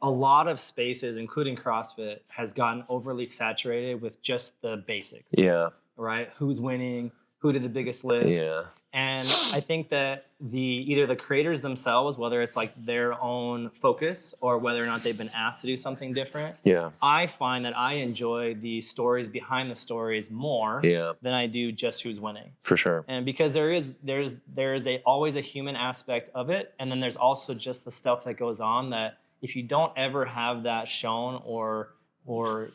a lot of spaces, including CrossFit, has gotten overly saturated with just the basics. Yeah. Right? Who's winning? Who did the biggest lift? Yeah. And I think that either the creators themselves, whether it's like their own focus or whether or not they've been asked to do something different, I find that I enjoy the stories behind the stories more than I do just who's winning. For sure. And because there's always a human aspect of it, and then there's also just the stuff that goes on that if you don't ever have that shown or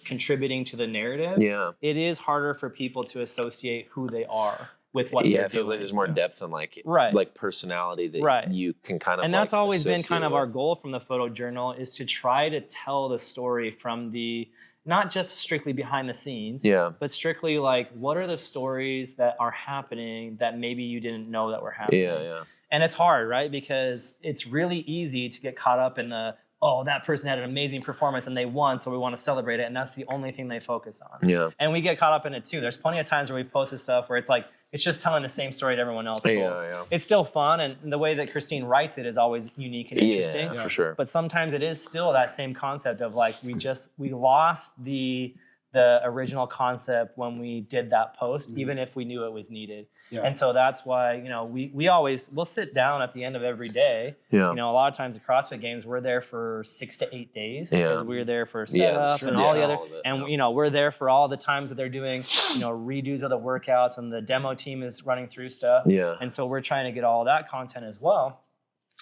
contributing to the narrative, it is harder for people to associate who they are with what they're doing. It feels like there's more depth and like personality that you can kind of and that's always been kind of our goal from the photojournal, is to try to tell the story from the not just strictly behind the scenes, but strictly like what are the stories that are happening that maybe you didn't know that were happening. And it's hard, right? Because it's really easy to get caught up in the, oh, that person had an amazing performance and they won, so we want to celebrate it, and that's the only thing they focus on. And we get caught up in it too. There's plenty of times where we posted stuff where it's like, it's just telling the same story that everyone else told. It's still fun, and the way that Christine writes it is always unique and interesting. For sure. But sometimes it is still that same concept of like, we lost the original concept when we did that post, even if we knew it was needed. And so that's why, you know, we'll sit down at the end of every day. You know, a lot of times the CrossFit Games, we're there for 6 to 8 days because we're there for setup and all the other, and you know, we're there for all the times that they're doing, you know, redos of the workouts, and the demo team is running through stuff. And so we're trying to get all that content as well.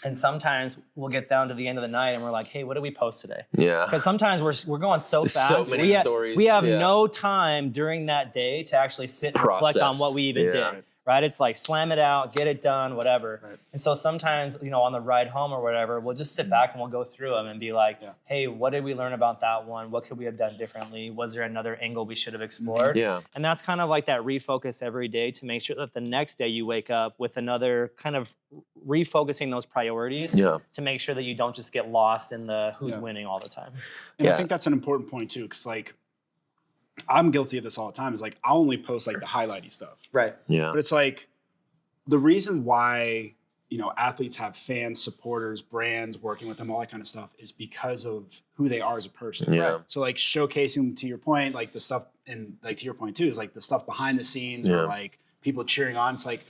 And sometimes we'll get down to the end of the night and we're like, hey, what did we post today? Because sometimes we're going so fast. So many stories. We have no time during that day to actually sit and reflect on what we even did. Right? It's like slam it out, get it done, whatever. And so sometimes, you know, on the ride home or whatever, we'll just sit back and we'll go through them and be like, hey, what did we learn about that one? What could we have done differently? Was there another angle we should have explored? And that's kind of like that refocus every day to make sure that the next day you wake up with another kind of refocusing those priorities to make sure that you don't just get lost in the who's winning all the time. And I think that's an important point too, because like, I'm guilty of this all the time. Is like, I'll only post like the highlighty stuff. Right. But it's like, the reason why, you know, athletes have fans, supporters, brands working with them, all that kind of stuff, is because of who they are as a person. So like showcasing, to your point, like the stuff, and like to your point too, is like the stuff behind the scenes or like people cheering on. It's like,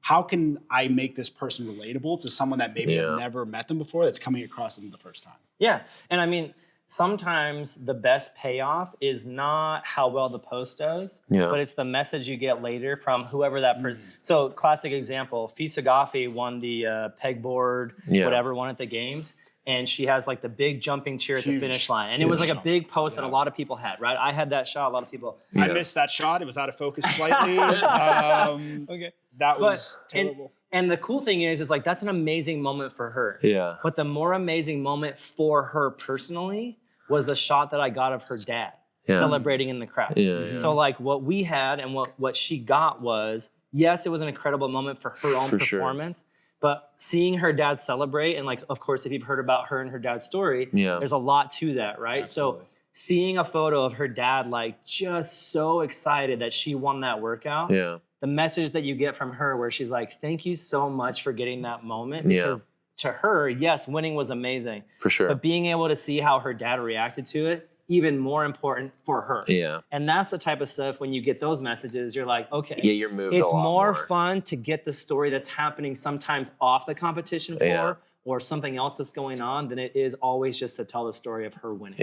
how can I make this person relatable to someone that maybe have never met them before, that's coming across them the first time? And I mean, sometimes the best payoff is not how well the post does, but it's the message you get later from whoever that person. So classic example, Fisa Goffi won the pegboard, whatever, won at the games. And she has like the big jumping cheer at the finish line. And it was like a big post that a lot of people had, right? I had that shot, a lot of people. I missed that shot. It was out of focus slightly. That was terrible. And the cool thing is like, that's an amazing moment for her. But the more amazing moment for her personally was the shot that I got of her dad celebrating in the crowd. So like what we had and what she got was, yes, it was an incredible moment for her own performance, but seeing her dad celebrate, and like, of course, if you've heard about her and her dad's story, there's a lot to that, right? Absolutely. So seeing a photo of her dad, like just so excited that she won that workout, the message that you get from her where she's like, thank you so much for getting that moment, because to her, yes, winning was amazing. For sure. But being able to see how her dad reacted to it, even more important for her. And that's the type of stuff, when you get those messages, you're like, okay, you're moved it's a lot more fun to get the story that's happening sometimes off the competition floor or something else that's going on than it is always just to tell the story of her winning.